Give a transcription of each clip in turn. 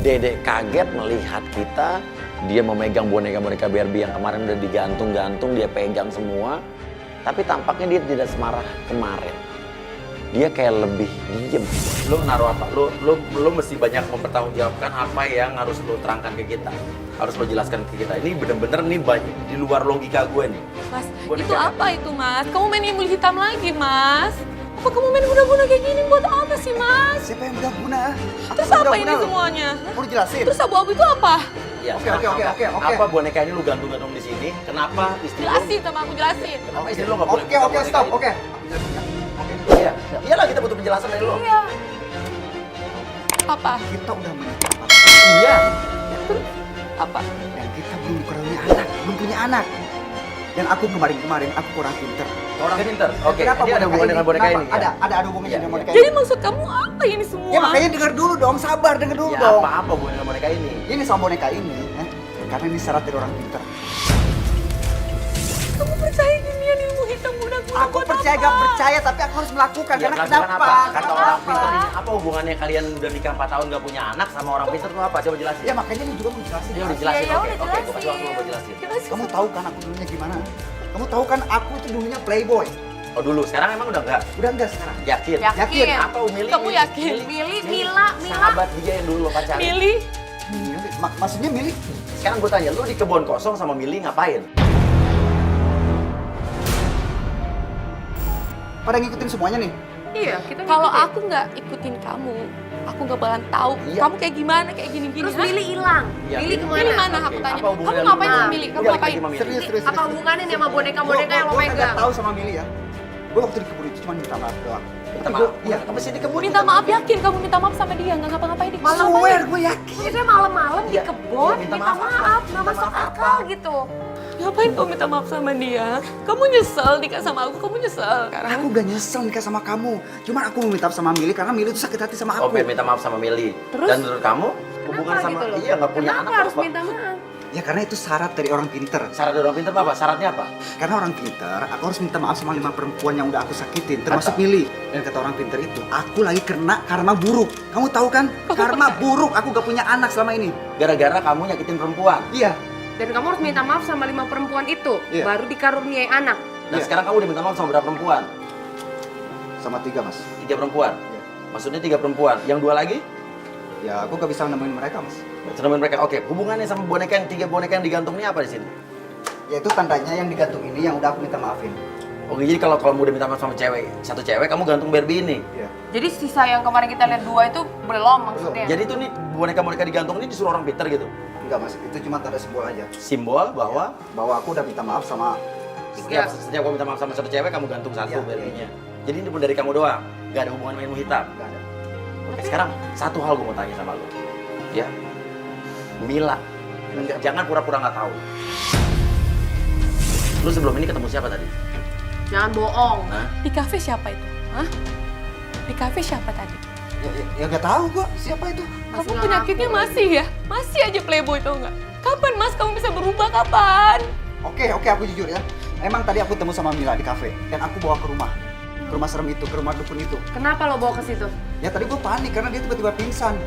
Dedek kaget melihat kita, dia memegang boneka-boneka Barbie yang kemarin udah digantung-gantung, dia pegang semua. Tapi tampaknya dia tidak semarah kemarin. Dia kayak lebih diem. Lu naruh apa? Lu mesti banyak mempertanggungjawabkan apa yang harus lu terangkan ke kita. Harus lu jelaskan ke kita. Ini bener-bener nih banyak di luar logika gue nih. Mas, Boneka itu apa itu Mas? Kamu main imbul hitam lagi Mas? Apa kamu main guna-guna kayak gini buat apa sih Mas? Siapa yang udah guna? Terus apa ini semuanya? Mau dijelasin? Terus abu-abu itu apa? Ya, Oke. apa boneka ini lu gantung-gantung di sini? Kenapa istri lu? Jelasin sama aku, jelasin. Kenapa istri lu nggak boleh? Oke, stop. Oke. Iya, iyalah kita butuh penjelasan dari lu. Iya. Apa? Kita udah menikah. Iya. Apa? Dan kita belum kurangnya anak, belum punya anak. Dan aku kemarin aku kurang pinter. Orang pinter. Oke. Kenapa Dia ada hubungan dengan boneka ini. Kenapa? Ya? Ada hubungannya Iya, dengan iya. boneka Jadi ini. maksud kamu apa ini semua? Ya makanya denger dulu dong, sabar denger dulu Ya, dong. apa-apa hubungan dengan boneka ini? Ini sama boneka ini, karena ini syarat dari orang pinter. Kamu percaya ginian ilmu hitam guna-guna Aku buat percaya apa? gak percaya, tapi aku harus melakukan. Ya, Karena melakukan kenapa? apa? Kata orang Kenapa? pinter ini, apa hubungannya kalian udah nikah 4 tahun gak punya anak sama orang pinter tuh apa? Coba jelasin. Ya makanya ini juga mau jelasin. Dia udah jelasin, Ya, oke. udah Oke, gue kasih jelasin. waktu buat jelasin. Jelasin. Kamu tahu kan aku dulunya gimana? Kamu tahu kan aku itu dulunya playboy. Oh dulu, sekarang emang udah enggak? Udah enggak sekarang? Yakin? Yakin. Apa Mili? Kamu yakin? Mili, Mila. Sahabat dia yang dulu lo pacarin. Mili, Maksudnya milih? Sekarang gue tanya, lu di kebun kosong sama Mili ngapain? Pada ngikutin semuanya nih? Iya, kita kalau ngikutin. aku nggak ikutin kamu, aku nggak bakalan tahu Iya. kamu kayak gimana, kayak gini-gini. Terus Hah? Mili hilang. Ya, Mili Mili- kemana? Mili mana Oke, aku tanya? apa hubungannya Kamu ngapain lu? sama Mili? Kamu Iya, ngapain? sama Mili. Serius. Apa hubungannya nih sama boneka-boneka yang lo Gua pegang? kagak tahu sama Mili ya. Gue waktu di kebun itu cuma minta maaf doang. Minta Tapi maaf? Iya. Kamu sih di kebun? Minta maaf, yakin kamu minta maaf sama dia, nggak ngapa-ngapain di Malah swear gue yakin. Maksudnya malam-malam di Iya, kebun, iya, minta minta maaf, maaf. nggak masuk Minta maaf akal apa? gitu. Ngapain kamu minta maaf sama dia? Kamu nyesel nikah sama aku, kamu nyesel sekarang. Aku udah nyesel nikah sama kamu. Cuman aku mau minta maaf sama Mili karena Mili itu sakit hati sama Oh, aku. pengen minta maaf sama Mili. Terus? Dan menurut kamu, hubungan Kenapa sama gitu loh? iya nggak punya Kenapa anak harus apa? minta maaf? Ya karena itu syarat dari orang pinter. Syarat dari orang pinter apa? Syaratnya apa? Karena orang pinter, aku harus minta maaf sama 5 perempuan yang udah aku sakitin, termasuk Kata- Mili. Dan kata orang pinter itu, aku lagi kena karma buruk. Kamu tahu kan? Karma buruk, aku gak punya anak selama ini. Gara-gara kamu nyakitin perempuan. Iya. Dan kamu harus minta maaf sama 5 perempuan itu, Iya. baru dikaruniai anak. Dan Iya. sekarang kamu udah minta maaf sama berapa perempuan? Sama 3, Mas. 3 perempuan. Iya. Maksudnya 3 perempuan. Yang 2 lagi? Ya, aku gak bisa nemuin mereka, Mas. Teman mereka. Oke, hubungannya sama boneka yang 3 boneka yang digantung ini apa di sini? Ya itu tandanya yang digantung ini yang udah aku minta maafin. Oke, jadi kalau kamu udah minta maaf sama cewek, satu cewek, kamu gantung Barbie ini. Iya. Jadi sisa yang kemarin kita lihat 2 itu belum maksudnya. Jadi itu nih boneka-boneka digantung ini disuruh orang pinter gitu. Enggak, Mas. Itu cuma tanda simbol aja. Simbol bahwa Bahwa aku udah minta maaf sama... setiap kamu minta maaf sama satu cewek, kamu gantung satu Iya, Barbie-nya. Jadi ini pun dari kamu doang, gak ada hubungan sama ilmu hitam. Enggak ada. Oke, sekarang satu hal gue mau tanya sama lo, ya. Mila, jangan pura-pura nggak tahu. Lu sebelum ini ketemu siapa tadi? Jangan bohong. Hah? Di kafe siapa itu? Hah? Di kafe siapa tadi? Ya gak tahu gua siapa itu. Kamu nggak penyakitnya ngaku masih ya? Masih aja playboy tau nggak? Kapan Mas kamu bisa berubah, kapan? Oke, aku jujur ya. Emang tadi aku ketemu sama Mila di kafe dan aku bawa ke rumah. Ke rumah serem itu, ke rumah dukun itu. Kenapa lo bawa ke situ? Ya tadi gue panik karena dia tiba-tiba pingsan.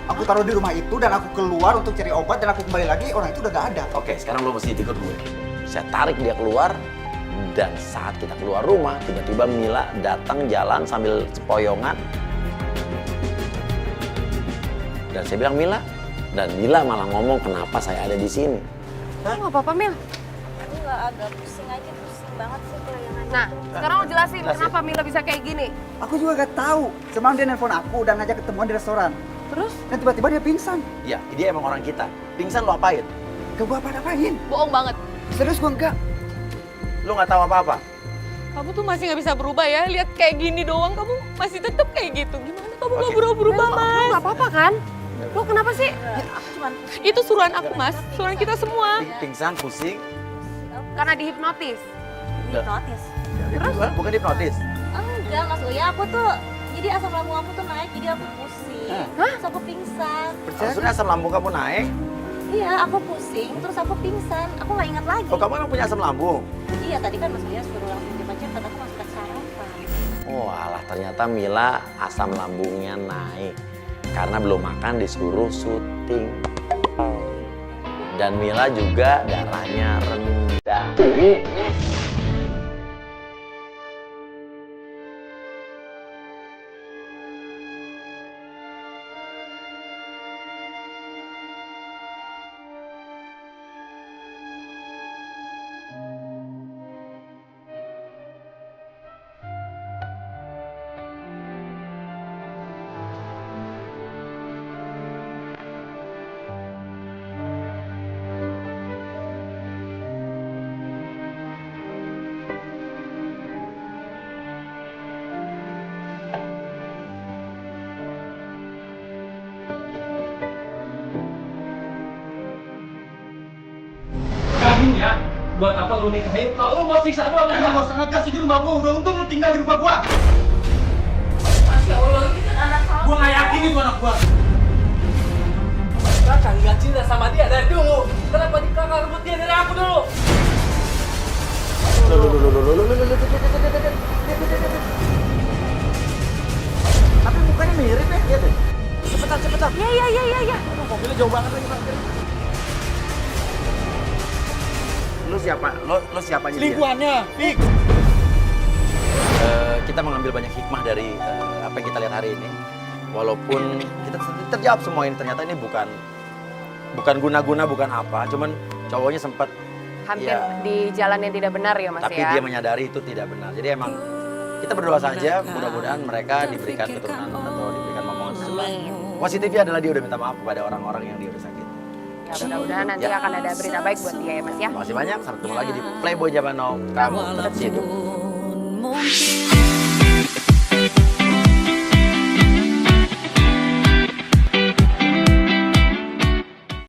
Aku taruh di rumah itu dan aku keluar untuk cari obat dan aku kembali lagi, orang itu udah gak ada. Oke, sekarang lo mesti ikut gue. Saya tarik dia keluar, dan saat kita keluar rumah, tiba-tiba Mila datang jalan sambil cepoyongan. Dan saya bilang Mila, dan Mila malah ngomong kenapa saya ada di sini. Kamu nggak apa-apa, Mil? Aku nggak agak pusing aja, pusing banget sih kelayangan. Nah, sekarang lo jelasin Jelasin. kenapa Mila bisa kayak gini. Aku juga gak tahu. Semalam dia nelpon aku dan ngajak ketemuan di restoran. Terus? Dan tiba-tiba dia pingsan. Ya, dia emang orang kita. Pingsan lo apain? Gak gue apa-apain. Bohong banget. Serius gue enggak. Lo nggak tahu apa-apa. Kamu tuh masih nggak bisa berubah ya? Lihat kayak gini doang, kamu masih tetap kayak gitu. Gimana kamu nggak Oke. berubah-berubah, Lo Mas? nggak apa-apa kan? Lo kenapa sih? Aku cuman Itu suruhan aku, Mas. Suruhan kita semua. Pingsan, pusing. Karena dihipnotis. hipnotis. Terus? Bukan hipnotis. Enggak, Mas Uya, aku tuh jadi asam lambung aku tuh naik, jadi aku pusing. Terus aku pingsan. Maksudnya asam lambung kamu naik? Iya, aku pusing, terus aku pingsan. Aku nggak ingat lagi. Oh, kamu emang punya asam lambung? Iya, tadi kan Mas Uya suruh langsung cepat-cepat, aku masuk ke sarapan. Oh alah, ternyata Mila asam lambungnya naik. Karena belum makan disuruh syuting. Dan Mila juga darahnya rendah. Kambing ya, buat apa lu nikahin? Kalau lu mau siksa doang, lu mau sangat kasih di rumah gua. Udah untung lu tinggal di rumah gua. Masya Allah, ini kan anak kamu. Gua nggak yakin itu anak gua. Kakak nggak cinta sama dia dari dulu. Kenapa kakak rebut dia dari aku dulu? Tapi mukanya mirip ya, lihat deh. Cepetan. Iya. Aduh, mobilnya jauh banget lagi parkir. Lu siapa? Lu siapanya dia? Selingkuhannya, Fik. Kita mengambil banyak hikmah dari apa yang kita lihat hari ini. Walaupun kita terjawab semua ini, ternyata ini bukan guna-guna, bukan apa. Cuman cowoknya sempat Hampir ya, di jalan yang tidak benar ya Mas tapi ya. dia menyadari itu tidak benar. Jadi emang kita berdoa saja, mudah-mudahan mereka diberikan keturunan atau diberikan momongan sesuai. Positifnya adalah dia udah minta maaf kepada orang-orang yang dia udah sakit. Ya mudah-mudahan nanti Ya. akan ada berita baik buat dia ya Mas ya. Terima kasih banyak, sampai ketemu lagi di Playboy Zaman Now. Kamu tetap hidup. Mungkin